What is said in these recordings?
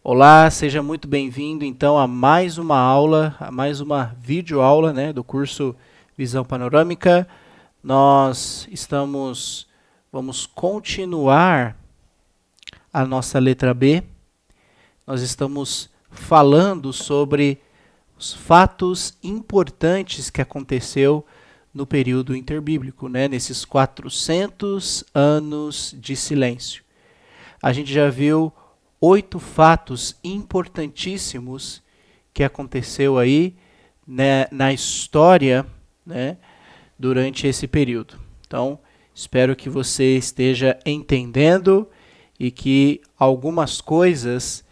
Olá, seja muito bem-vindo então a mais uma aula, a mais uma videoaula, né, do curso Visão Panorâmica. Vamos continuar a nossa letra B. Nós estamos falando sobre os fatos importantes que aconteceu no período interbíblico, né, nesses 400 anos de silêncio. A gente já viu 8 fatos importantíssimos que aconteceu aí, né, na história, né, durante esse período. Então, espero que você esteja entendendo e que algumas coisas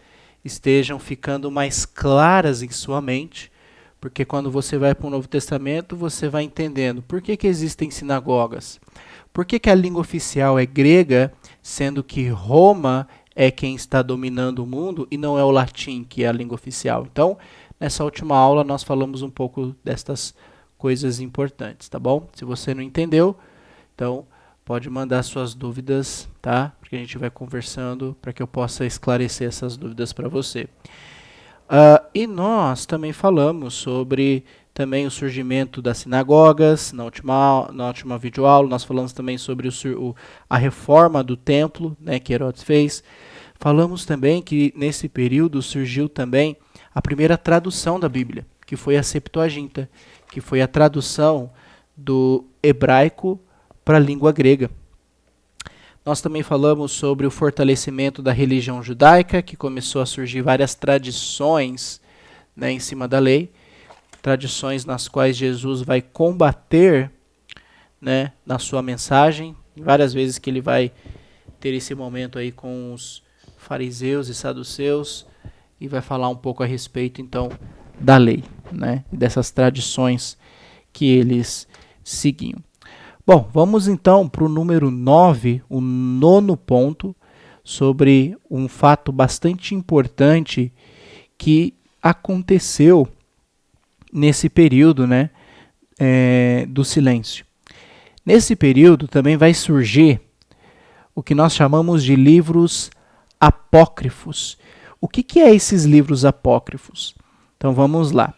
estejam ficando mais claras em sua mente, porque quando você vai para o Novo Testamento, você vai entendendo por que existem sinagogas, por que a língua oficial é grega, sendo que Roma é quem está dominando o mundo e não é o latim, que é a língua oficial. Então, nessa última aula, nós falamos um pouco destas coisas importantes, tá bom? Se você não entendeu, então pode mandar suas dúvidas, tá? Porque a gente vai conversando para que eu possa esclarecer essas dúvidas para você. E nós também falamos sobre também o surgimento das sinagogas. Na última videoaula, nós falamos também sobre a reforma do templo, né, que Herodes fez. Falamos também que nesse período surgiu também a primeira tradução da Bíblia, que foi a Septuaginta, que foi a tradução do hebraico para a língua grega. Nós também falamos sobre o fortalecimento da religião judaica, que começou a surgir várias tradições, né, em cima da lei, tradições nas quais Jesus vai combater, né, na sua mensagem, várias vezes que ele vai ter esse momento aí com os fariseus e saduceus e vai falar um pouco a respeito então da lei, né, e dessas tradições que eles seguiam. Bom, vamos então para o número 9, o nono ponto, sobre um fato bastante importante que aconteceu nesse período, né, do silêncio. Nesse período também vai surgir o que nós chamamos de livros apócrifos. O que é esses livros apócrifos? Então vamos lá.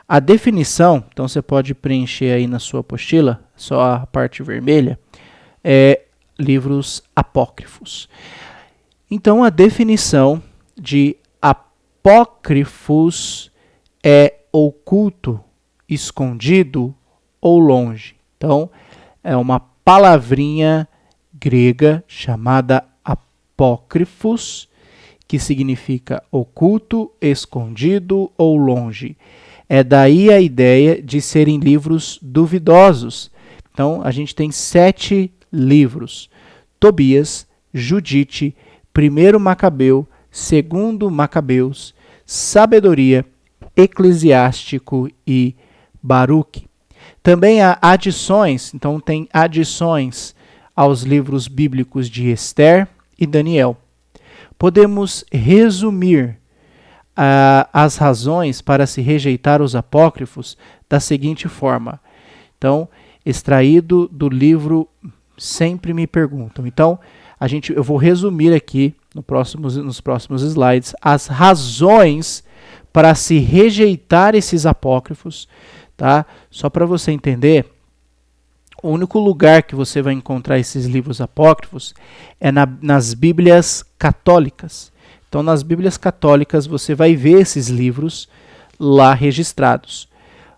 A definição, então você pode preencher aí na sua apostila, só a parte vermelha, é livros apócrifos. Então a definição de apócrifos é oculto, escondido ou longe. Então é uma palavrinha grega chamada apócrifos, que significa oculto, escondido ou longe. É daí a ideia de serem livros duvidosos. Então, a gente tem 7 livros: Tobias, Judite, 1º Macabeu, 2º Macabeus, Sabedoria, Eclesiástico e Baruque. Também há adições, então tem adições aos livros bíblicos de Esther e Daniel. Podemos resumir as razões para se rejeitar os apócrifos da seguinte forma. Então, extraído do livro Sempre Me Perguntam. Então, eu vou resumir aqui nos próximos slides as razões para se rejeitar esses apócrifos, tá? Só para você entender, o único lugar que você vai encontrar esses livros apócrifos é nas Bíblias católicas. Então, nas Bíblias católicas, você vai ver esses livros lá registrados.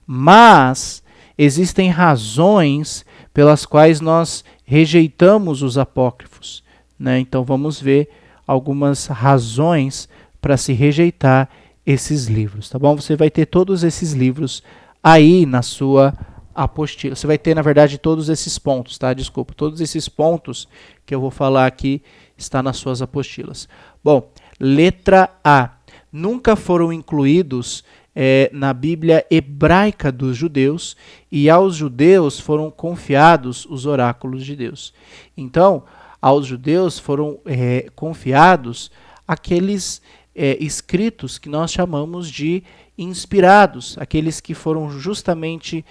Mas existem razões pelas quais nós rejeitamos os apócrifos, né? Então, vamos ver algumas razões para se rejeitar esses livros, tá bom? Você vai ter todos esses livros aí na sua apostila. Você vai ter, na verdade, todos esses pontos, tá? Desculpa, todos esses pontos que eu vou falar aqui está nas suas apostilas. Bom, letra A. Nunca foram incluídos na Bíblia hebraica dos judeus, e aos judeus foram confiados os oráculos de Deus. Então, aos judeus foram confiados aqueles escritos que nós chamamos de inspirados, aqueles que foram justamente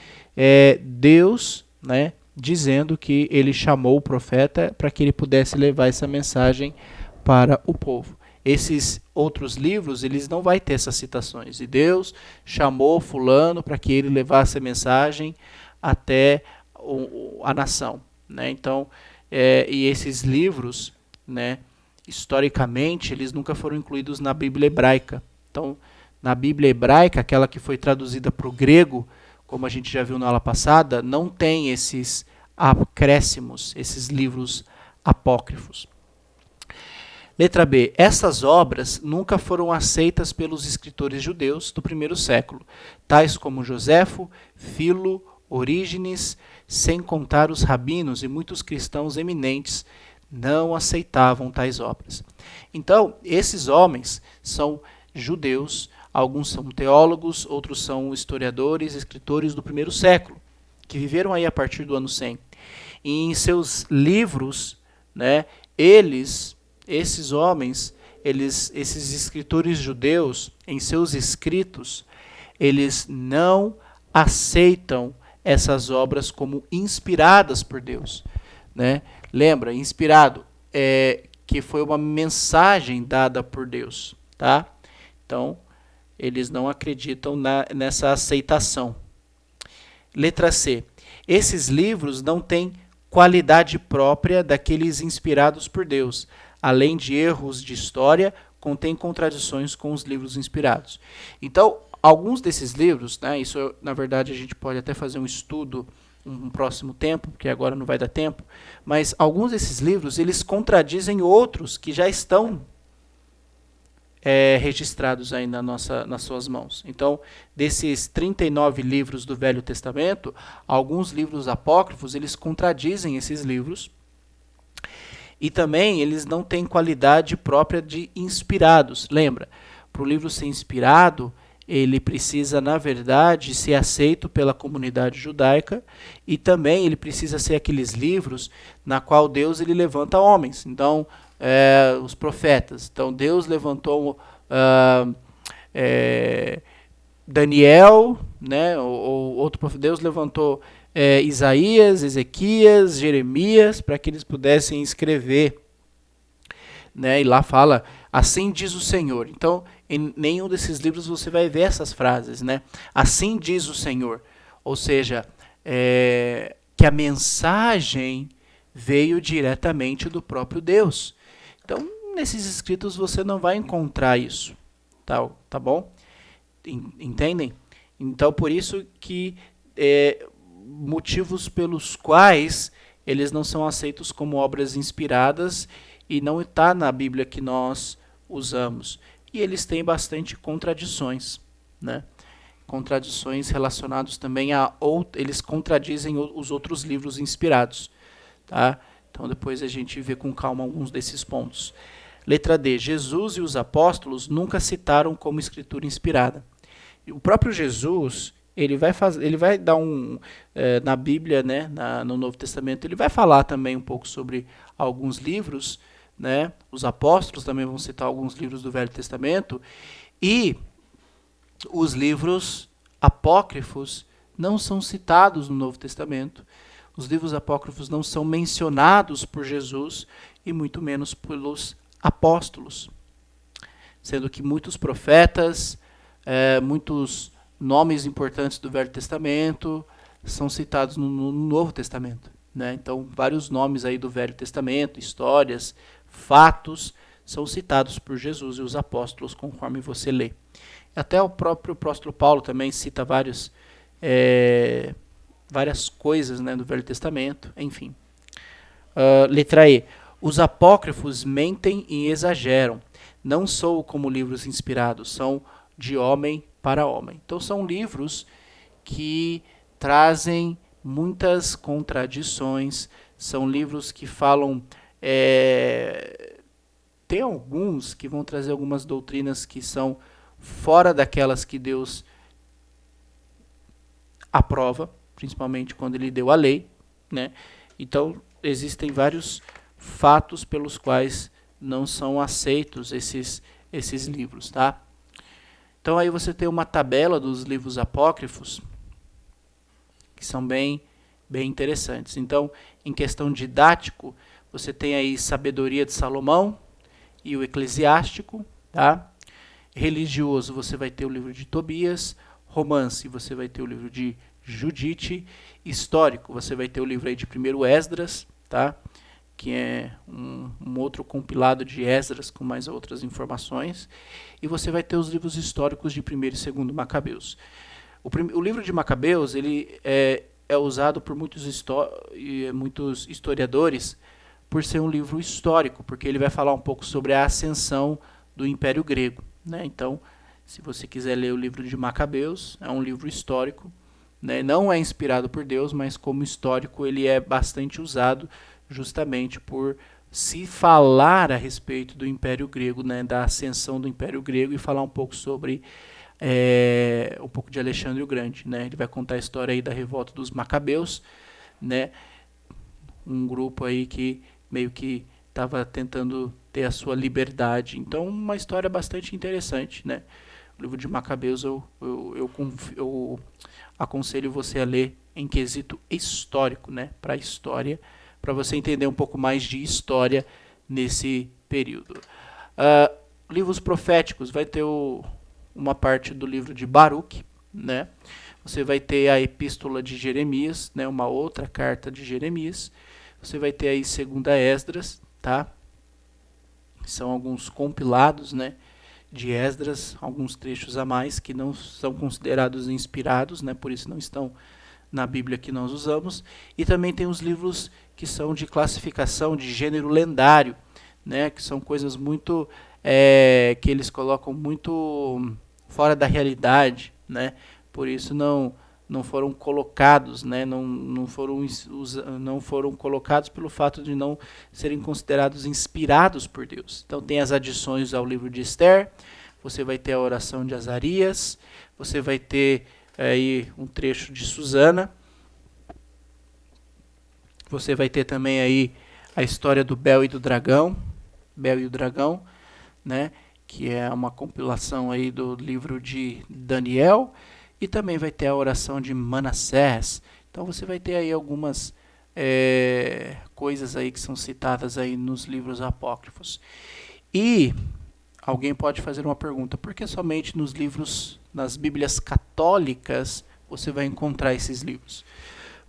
Deus, né, dizendo que ele chamou o profeta para que ele pudesse levar essa mensagem para o povo. esses outros livros, eles não vai ter essas citações. E Deus chamou fulano para que ele levasse a mensagem até a nação, né? Então, e esses livros, né, historicamente, eles nunca foram incluídos na Bíblia hebraica. Então, na Bíblia hebraica, aquela que foi traduzida para o grego, como a gente já viu na aula passada, não tem esses acréscimos, esses livros apócrifos. Letra B. Essas obras nunca foram aceitas pelos escritores judeus do primeiro século, tais como Joséfo, Filo, Orígenes, sem contar os rabinos e muitos cristãos eminentes não aceitavam tais obras. Então, esses homens são judeus, alguns são teólogos, outros são historiadores, escritores do primeiro século, que viveram aí a partir do ano 100. E em seus livros, né, esses homens, esses escritores judeus, em seus escritos, eles não aceitam essas obras como inspiradas por Deus, né? Lembra, inspirado que foi uma mensagem dada por Deus, tá? Então, eles não acreditam nessa aceitação. Letra C. Esses livros não têm qualidade própria daqueles inspirados por Deus. Além de erros de história, contém contradições com os livros inspirados. Então, alguns desses livros, né, isso na verdade a gente pode até fazer um estudo um próximo tempo, porque agora não vai dar tempo, mas alguns desses livros, eles contradizem outros que já estão registrados aí nas suas mãos. Então, desses 39 livros do Velho Testamento, alguns livros apócrifos, eles contradizem esses livros, e também eles não têm qualidade própria de inspirados. Lembra, para o livro ser inspirado, ele precisa, na verdade, ser aceito pela comunidade judaica, e também ele precisa ser aqueles livros na qual Deus ele levanta homens. Então, os profetas. Então, Deus levantou Daniel, né, ou outro profeta. Deus levantou Isaías, Ezequias, Jeremias, para que eles pudessem escrever, né? E lá fala, assim diz o Senhor. Então, em nenhum desses livros você vai ver essas frases, né? Assim diz o Senhor. Ou seja, que a mensagem veio diretamente do próprio Deus. Então, nesses escritos você não vai encontrar isso, tá bom? Entendem? Então, por isso que motivos pelos quais eles não são aceitos como obras inspiradas e não está na Bíblia que nós usamos. E eles têm bastante contradições, né? Contradições relacionadas também eles contradizem os outros livros inspirados, tá? Então depois a gente vê com calma alguns desses pontos. Letra D. Jesus e os apóstolos nunca citaram como escritura inspirada. O próprio Jesus, ele vai dar na Bíblia, né, no Novo Testamento, ele vai falar também um pouco sobre alguns livros, né? Os apóstolos também vão citar alguns livros do Velho Testamento, e os livros apócrifos não são citados no Novo Testamento. Os livros apócrifos não são mencionados por Jesus e muito menos pelos apóstolos, sendo que muitos profetas, muitos nomes importantes do Velho Testamento são citados no Novo Testamento, né? Então, vários nomes aí do Velho Testamento, histórias, fatos, são citados por Jesus e os apóstolos, conforme você lê. Até o próprio apóstolo Paulo também cita várias coisas, né, do Velho Testamento, enfim. Letra E. Os apócrifos mentem e exageram. Não são como livros inspirados, são de homem para homem. Então são livros que trazem muitas contradições, são livros que falam... tem alguns que vão trazer algumas doutrinas que são fora daquelas que Deus aprova, principalmente quando ele deu a lei, né? Então existem vários fatos pelos quais não são aceitos esses livros, tá? Então aí você tem uma tabela dos livros apócrifos que são bem interessantes. Então, em questão didático, você tem aí Sabedoria de Salomão e o Eclesiástico, tá? Religioso, você vai ter o livro de Tobias. Romance, você vai ter o livro de Judite. Histórico, você vai ter o livro aí de 1º Esdras, tá? Que é um outro compilado de Esdras com mais outras informações. E você vai ter os livros históricos de 1º e 2º Macabeus. O livro de Macabeus ele é usado por muitos historiadores por ser um livro histórico, porque ele vai falar um pouco sobre a ascensão do Império Grego, né? Então, se você quiser ler o livro de Macabeus, é um livro histórico, né? Não é inspirado por Deus, mas como histórico ele é bastante usado justamente por se falar a respeito do Império Grego, né? Da ascensão do Império Grego, e falar um pouco sobre um pouco de Alexandre o Grande, né? Ele vai contar a história aí da revolta dos Macabeus, né? Um grupo aí que meio que estava tentando ter a sua liberdade. Então, uma história bastante interessante, né? O livro de Macabeus eu aconselho você a ler em quesito histórico, né? Para a história, para você entender um pouco mais de história nesse período. Livros proféticos, vai ter uma parte do livro de Baruque, né? Você vai ter a Epístola de Jeremias, né? Uma outra carta de Jeremias. Você vai ter aí 2ª Esdras, tá? São alguns compilados, né, de Esdras, alguns trechos a mais que não são considerados inspirados, né? Por isso não estão na Bíblia que nós usamos. E também tem os livros que são de classificação de gênero lendário, né? Que são coisas muito que eles colocam muito fora da realidade, né? Por isso não foram colocados, né? não foram colocados pelo fato de não serem considerados inspirados por Deus. Então tem as adições ao livro de Esther, você vai ter a oração de Azarias, você vai ter aí um trecho de Susana, você vai ter também aí a história do Bel e do Dragão, né? Que é uma compilação aí do livro de Daniel. E também vai ter a oração de Manassés. Então você vai ter aí algumas coisas aí que são citadas aí nos livros apócrifos. E alguém pode fazer uma pergunta: por que somente nas Bíblias católicas, você vai encontrar esses livros?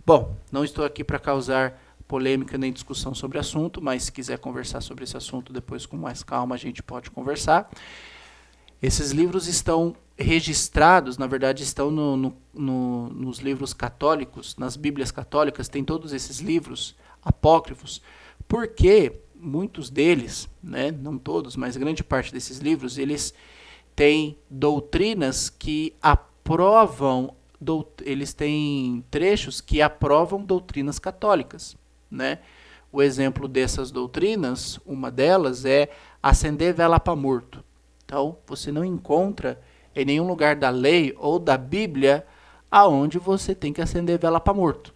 Bom, não estou aqui para causar polêmica nem discussão sobre o assunto, mas se quiser conversar sobre esse assunto depois com mais calma, a gente pode conversar. Esses livros estão registrados, na verdade estão nos livros católicos, nas Bíblias católicas, tem todos esses livros apócrifos, porque muitos deles, né, não todos, mas grande parte desses livros, eles têm doutrinas que aprovam, eles têm trechos que aprovam doutrinas católicas, né? O exemplo dessas doutrinas, uma delas é acender vela para morto. Então, você não encontra em nenhum lugar da lei ou da Bíblia aonde você tem que acender vela para morto,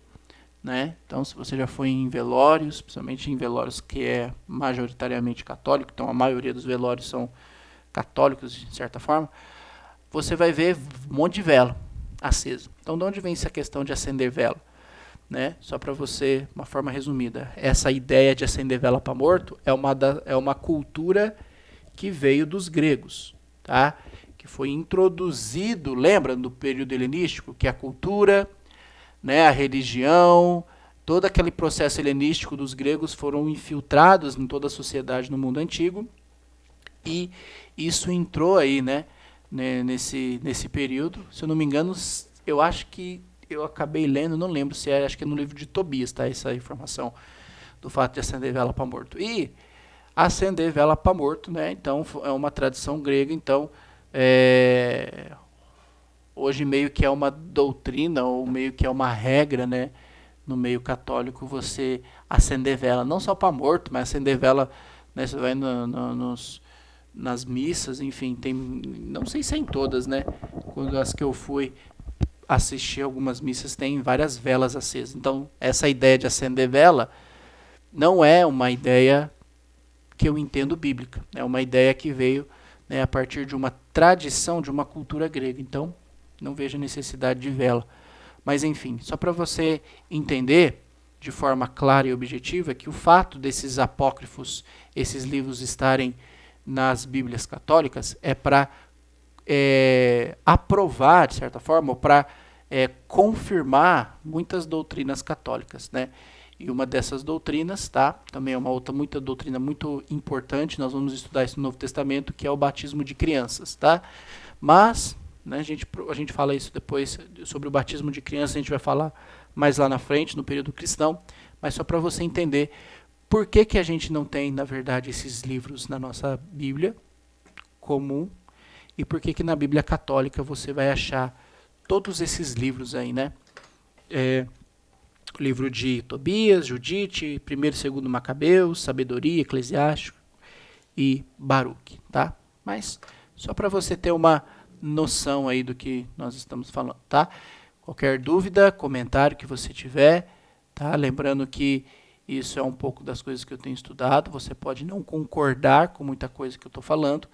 né? Então, se você já foi em velórios, principalmente em velórios que é majoritariamente católico, então a maioria dos velórios são católicos de certa forma, você vai ver um monte de vela acesa. Então, de onde vem essa questão de acender vela? Né? Só para você, uma forma resumida, essa ideia de acender vela para morto é uma cultura que veio dos gregos, tá? Que foi introduzido, lembra do período helenístico, que a cultura, né, a religião, todo aquele processo helenístico dos gregos foram infiltrados em toda a sociedade no mundo antigo, e isso entrou aí, né, nesse período. Se eu não me engano, eu acho que eu acabei lendo, não lembro se é, acho que é no livro de Tobias, tá, essa informação do fato de acender vela para morto. E acender vela para morto, né? Então é uma tradição grega, então hoje meio que é uma doutrina ou meio que é uma regra, né, no meio católico você acender vela, não só para morto, mas acender vela, né, você vai nas missas, enfim, tem, não sei se é em todas, né? Quando as que eu fui assistir algumas missas tem várias velas acesas. Então essa ideia de acender vela não é uma ideia que eu entendo bíblica. É uma ideia que veio, né, a partir de uma tradição, de uma cultura grega. Então, não vejo necessidade de vela. Mas, enfim, só para você entender de forma clara e objetiva que o fato desses apócrifos, esses livros estarem nas Bíblias católicas é para aprovar, de certa forma, ou para confirmar muitas doutrinas católicas, né? E uma dessas doutrinas, tá? Também é uma outra doutrina muito importante, nós vamos estudar isso no Novo Testamento, que é o batismo de crianças, tá? Mas, né, a gente fala isso depois, sobre o batismo de crianças, a gente vai falar mais lá na frente, no período cristão, mas só para você entender por que que a gente não tem, na verdade, esses livros na nossa Bíblia comum, e por que que na Bíblia católica você vai achar todos esses livros aí, né? O livro de Tobias, Judite, 1º e 2º Macabeus, Sabedoria, Eclesiástico e Baruque, tá? Mas só para você ter uma noção aí do que nós estamos falando, tá? Qualquer dúvida, comentário que você tiver, tá? Lembrando que isso é um pouco das coisas que eu tenho estudado, você pode não concordar com muita coisa que eu estou falando,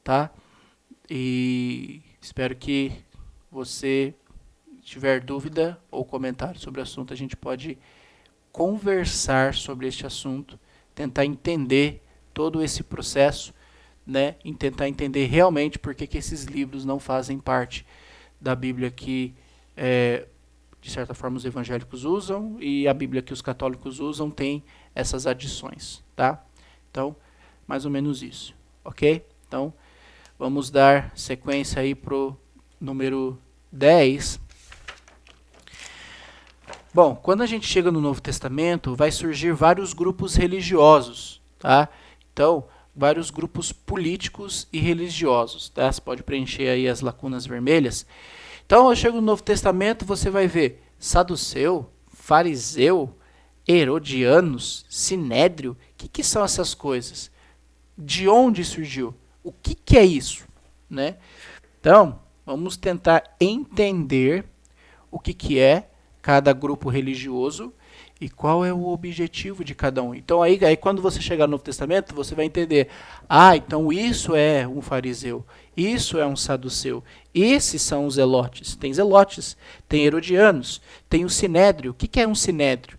tá? E espero que você tiver dúvida ou comentário sobre o assunto, a gente pode conversar sobre este assunto, tentar entender todo esse processo, né, e tentar entender realmente por que esses livros não fazem parte da Bíblia que, de certa forma, os evangélicos usam e a Bíblia que os católicos usam tem essas adições, tá? Então, mais ou menos isso, ok? Então, vamos dar sequência aí pro número 10. Bom, quando a gente chega no Novo Testamento, vai surgir vários grupos religiosos, tá? Então, vários grupos políticos e religiosos, tá? Você pode preencher aí as lacunas vermelhas. Então, eu chego no Novo Testamento, você vai ver saduceu, fariseu, herodianos, sinédrio. O que são essas coisas? De onde surgiu? O que é isso, né? Então, vamos tentar entender o que é cada grupo religioso e qual é o objetivo de cada um. Então aí quando você chegar no Novo Testamento, você vai entender, então isso é um fariseu, isso é um saduceu, esses são os zelotes, tem herodianos, tem o sinédrio. O que é um sinédrio?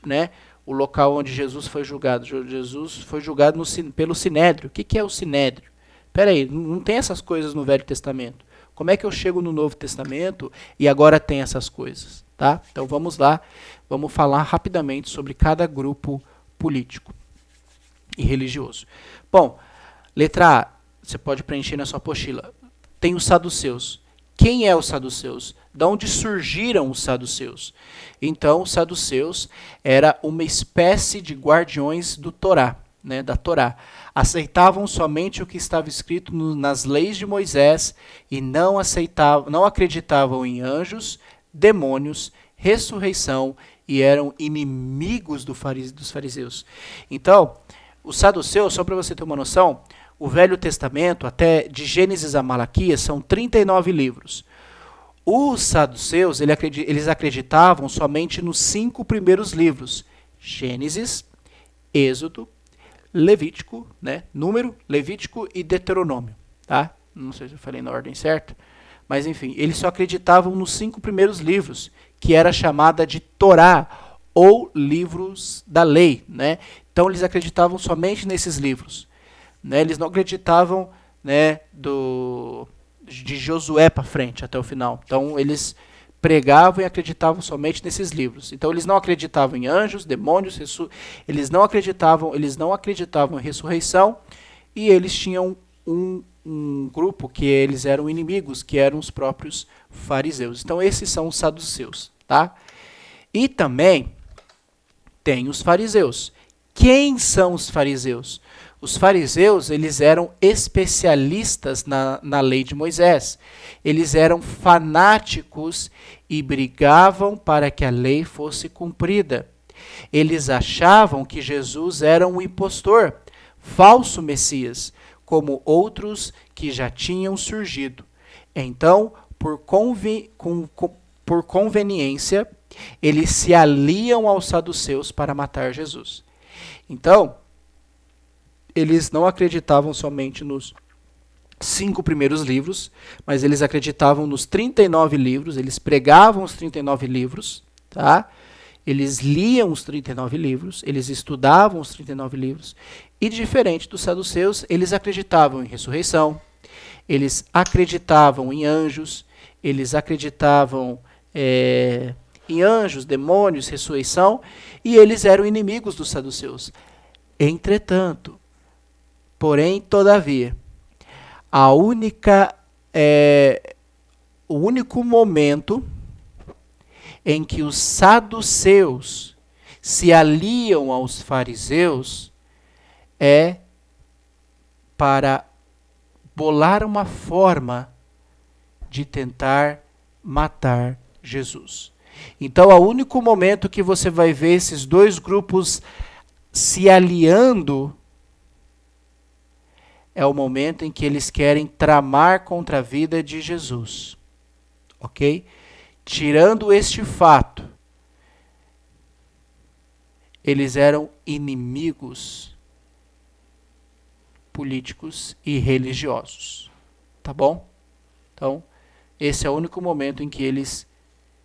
Né? O local onde Jesus foi julgado. Jesus foi julgado pelo sinédrio. O que é o sinédrio? Peraí, não tem essas coisas no Velho Testamento. Como é que eu chego no Novo Testamento e agora tem essas coisas? Tá? Então vamos lá, vamos falar rapidamente sobre cada grupo político e religioso. Bom, letra A, você pode preencher na sua apostila. Tem os saduceus. Quem é os saduceus? De onde surgiram os saduceus? Então, os saduceus era uma espécie de guardiões do Torá, né, da Torá. Aceitavam somente o que estava escrito nas leis de Moisés e não acreditavam em anjos, demônios, ressurreição e eram inimigos dos fariseus. Então, os saduceus, só para você ter uma noção, o Velho Testamento, até de Gênesis a Malaquias, são 39 livros. Os saduceus, eles acreditavam somente nos 5 primeiros livros: Gênesis, Êxodo, Levítico, né? Número, Levítico e Deuteronômio, tá? Não sei se eu falei na ordem certa, mas enfim, eles só acreditavam nos 5 primeiros livros, que era chamada de Torá, ou livros da lei, né? Então eles acreditavam somente nesses livros, né? Eles não acreditavam, né, de Josué para frente, até o final. Então eles pregavam e acreditavam somente nesses livros. Então eles não acreditavam em anjos, demônios, eles não acreditavam em ressurreição, e eles tinham um grupo que eles eram inimigos, que eram os próprios fariseus. Então esses são os saduceus, tá? E também tem os fariseus. Quem são os fariseus? Os fariseus, eles eram especialistas na lei de Moisés. Eles eram fanáticos e brigavam para que a lei fosse cumprida. Eles achavam que Jesus era um impostor, falso Messias, como outros que já tinham surgido. Então, por conveniência, eles se aliam aos saduceus para matar Jesus. Então, eles não acreditavam somente nos 5 primeiros livros, mas eles acreditavam nos 39 livros, eles pregavam os 39 livros, tá? Eles liam os 39 livros, eles estudavam os 39 livros, e diferente dos saduceus, eles acreditavam em ressurreição, eles acreditavam em anjos, eles acreditavam em anjos, demônios, ressurreição, e eles eram inimigos dos saduceus. Entretanto, porém, todavia, o único momento em que os saduceus se aliam aos fariseus é para bolar uma forma de tentar matar Jesus. Então, o único momento que você vai ver esses dois grupos se aliando é o momento em que eles querem tramar contra a vida de Jesus. Ok? Tirando este fato, eles eram inimigos políticos e religiosos. Tá bom? Então, esse é o único momento em que eles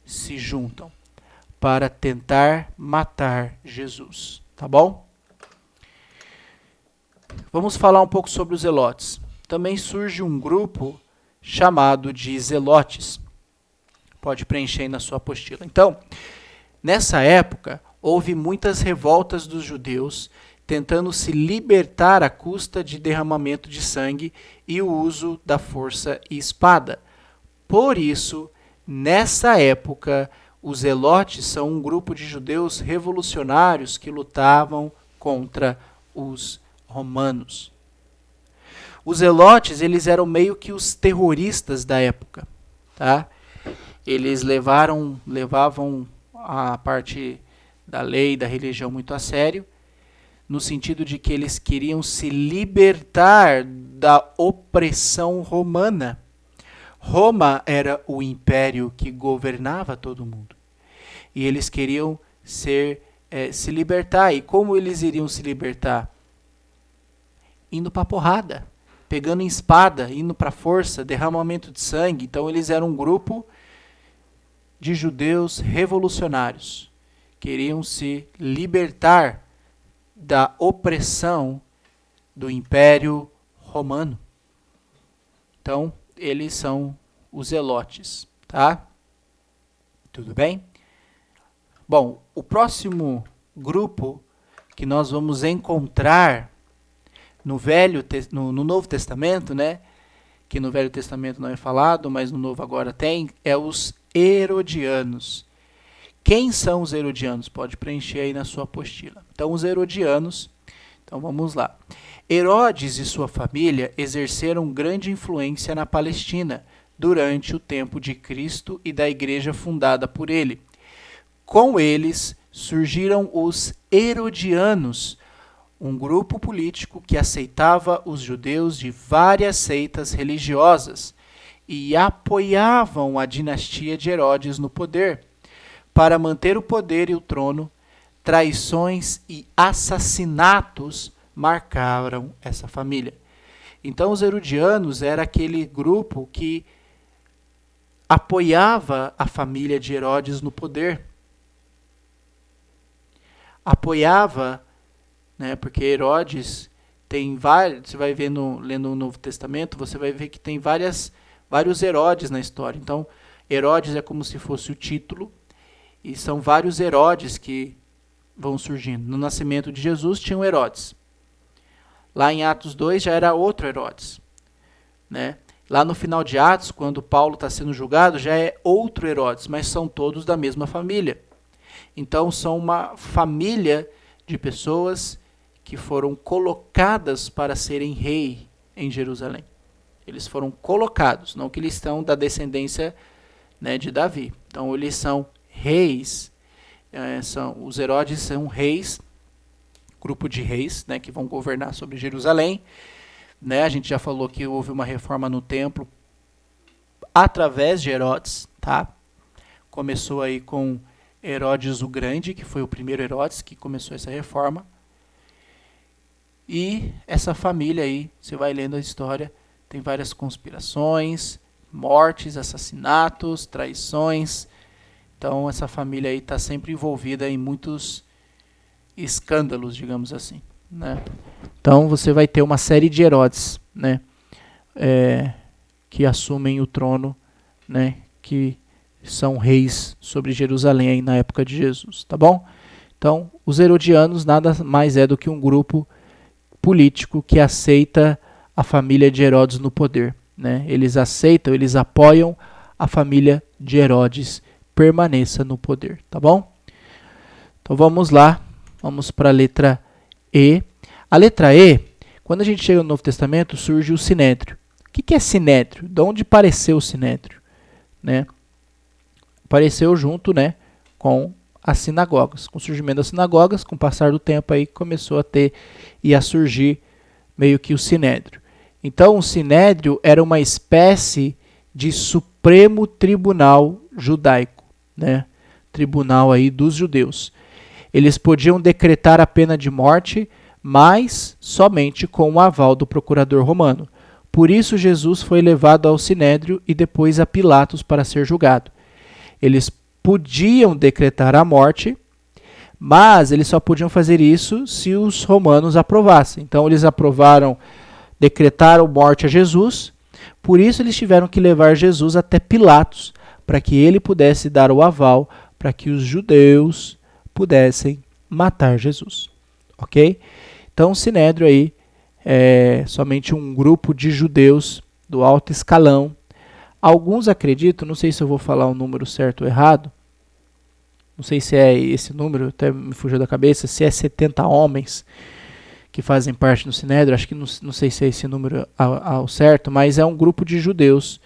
se juntam para tentar matar Jesus. Tá bom? Vamos falar um pouco sobre os zelotes. Também surge um grupo chamado de zelotes. Pode preencher aí na sua apostila. Então, nessa época, houve muitas revoltas dos judeus tentando se libertar à custa de derramamento de sangue e o uso da força e espada. Por isso, nessa época, os zelotes são um grupo de judeus revolucionários que lutavam contra os romanos. Os zelotes, eles eram meio que os terroristas da época, tá? Eles levavam a parte da lei, da religião muito a sério, no sentido de que eles queriam se libertar da opressão romana. Roma era o império que governava todo mundo. E eles queriam se libertar. E como eles iriam se libertar? Indo para a porrada, pegando em espada, indo para a força, derramamento de sangue. Então eles eram um grupo de judeus revolucionários. Queriam se libertar da opressão do Império Romano. Então, eles são os zelotes, tá? Tudo bem? Bom, o próximo grupo que nós vamos encontrar no Novo Testamento, né? Que no Velho Testamento não é falado, mas no Novo agora tem, é os herodianos. Quem são os herodianos? Pode preencher aí na sua apostila. Então, os herodianos, então vamos lá. Herodes e sua família exerceram grande influência na Palestina durante o tempo de Cristo e da igreja fundada por ele. Com eles surgiram os herodianos, um grupo político que aceitava os judeus de várias seitas religiosas e apoiavam a dinastia de Herodes no poder. Para manter o poder e o trono, traições e assassinatos marcaram essa família. Então, os herodianos era aquele grupo que apoiava a família de Herodes no poder. Apoiava, né, porque Herodes tem vários, você vai ver lendo o Novo Testamento, você vai ver que tem vários Herodes na história. Então, Herodes é como se fosse o título, e são vários Herodes que vão surgindo. No nascimento de Jesus tinha um Herodes. Lá em Atos 2 já era outro Herodes, né? Lá no final de Atos, quando Paulo está sendo julgado, já é outro Herodes, mas são todos da mesma família. Então são uma família de pessoas que foram colocadas para serem rei em Jerusalém. Eles foram colocados, não que eles estão da descendência, né, de Davi. Então eles são reis, os Herodes são reis, grupo de reis, né, que vão governar sobre Jerusalém. Né, a gente já falou que houve uma reforma no templo através de Herodes, tá? Começou aí com Herodes o Grande, que foi o primeiro Herodes que começou essa reforma. E essa família aí, você vai lendo a história, tem várias conspirações, mortes, assassinatos, traições. Então essa família aí está sempre envolvida em muitos escândalos, digamos assim, né? Então você vai ter uma série de Herodes, né, que assumem o trono, né, que são reis sobre Jerusalém aí na época de Jesus, tá bom? Então os herodianos nada mais é do que um grupo político que aceita a família de Herodes no poder, né? Eles aceitam, eles apoiam a família de Herodes permaneça no poder, tá bom? Então vamos lá, vamos para a letra E. A letra E, quando a gente chega no Novo Testamento, surge o Sinédrio. O que é Sinédrio? De onde apareceu o Sinédrio? Né? Apareceu junto, né, com as sinagogas. Com o surgimento das sinagogas, com o passar do tempo, aí começou a ter e a surgir meio que o Sinédrio. Então o Sinédrio era uma espécie de Supremo Tribunal Judaico, né? Tribunal aí dos judeus. Eles podiam decretar a pena de morte, mas somente com o aval do procurador romano. Por isso Jesus foi levado ao Sinédrio e depois a Pilatos para ser julgado. Eles podiam decretar a morte, mas eles só podiam fazer isso se os romanos aprovassem. Então eles aprovaram, decretaram morte a Jesus, por isso eles tiveram que levar Jesus até Pilatos, para que ele pudesse dar o aval para que os judeus pudessem matar Jesus. Ok? Então o Sinédrio aí é somente um grupo de judeus do alto escalão. Alguns acreditam, não sei se eu vou falar o número certo ou errado, não sei se é esse número, até me fugiu da cabeça, se é 70 homens que fazem parte do Sinédrio, acho que não sei se é esse número ao certo, mas é um grupo de judeus,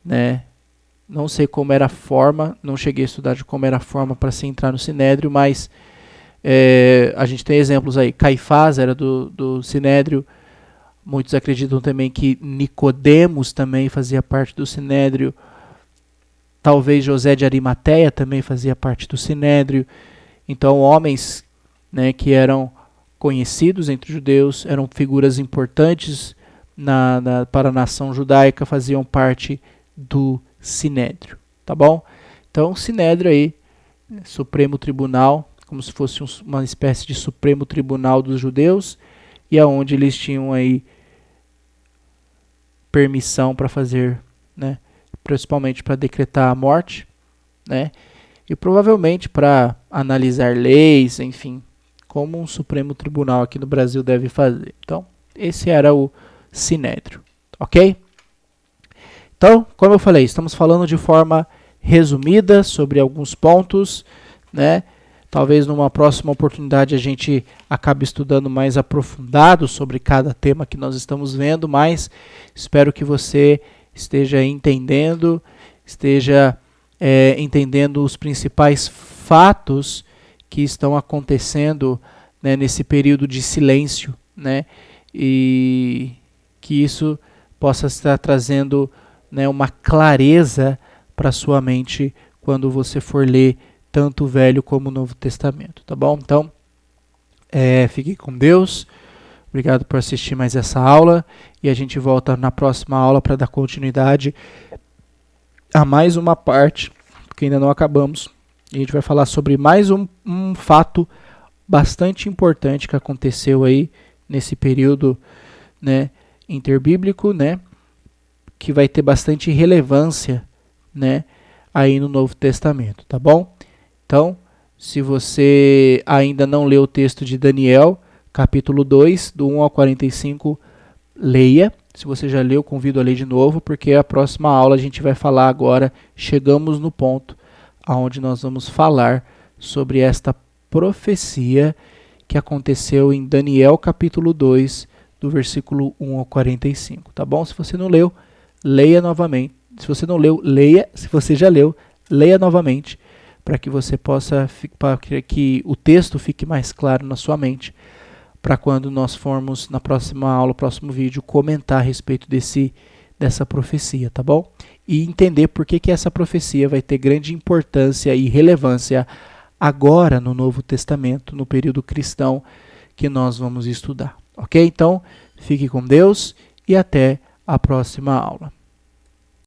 né? Não sei como era a forma, não cheguei a estudar de como era a forma para se entrar no Sinédrio, mas a gente tem exemplos aí. Caifás era do Sinédrio, muitos acreditam também que Nicodemos também fazia parte do Sinédrio, talvez José de Arimateia também fazia parte do Sinédrio. Então homens, né, que eram conhecidos entre os judeus, eram figuras importantes para a nação judaica, faziam parte do Sinédrio, tá bom? Então o Sinédrio aí, Supremo Tribunal, como se fosse uma espécie de Supremo Tribunal dos judeus, e aonde eles tinham aí permissão para fazer, né, principalmente para decretar a morte, né, e provavelmente para analisar leis, enfim, como um Supremo Tribunal aqui no Brasil deve fazer. Então, esse era o Sinédrio, ok? Então, como eu falei, estamos falando de forma resumida sobre alguns pontos, né? Talvez numa próxima oportunidade a gente acabe estudando mais aprofundado sobre cada tema que nós estamos vendo, mas espero que você esteja entendendo, entendendo os principais fatos que estão acontecendo, né, nesse período de silêncio, né, e que isso possa estar trazendo, né, uma clareza para a sua mente quando você for ler tanto o Velho como o Novo Testamento, tá bom? Então, fique com Deus, obrigado por assistir mais essa aula, e a gente volta na próxima aula para dar continuidade a mais uma parte, porque ainda não acabamos. A gente vai falar sobre mais um fato bastante importante que aconteceu aí nesse período, né, interbíblico, né, que vai ter bastante relevância, né, aí no Novo Testamento, tá bom? Então, se você ainda não leu o texto de Daniel, capítulo 2, do 1 ao 45, leia. Se você já leu, convido a ler de novo, porque a próxima aula a gente vai falar agora, chegamos no ponto onde nós vamos falar sobre esta profecia que aconteceu em Daniel, capítulo 2, do versículo 1 ao 45, tá bom? Se você não leu, leia novamente. Se você não leu, leia. Se você já leu, leia novamente, para que você possa, para que o texto fique mais claro na sua mente, para quando nós formos na próxima aula, próximo vídeo, comentar a respeito dessa profecia, tá bom? E entender por que essa profecia vai ter grande importância e relevância agora no Novo Testamento, no período cristão que nós vamos estudar, ok? Então, fique com Deus e até a próxima aula.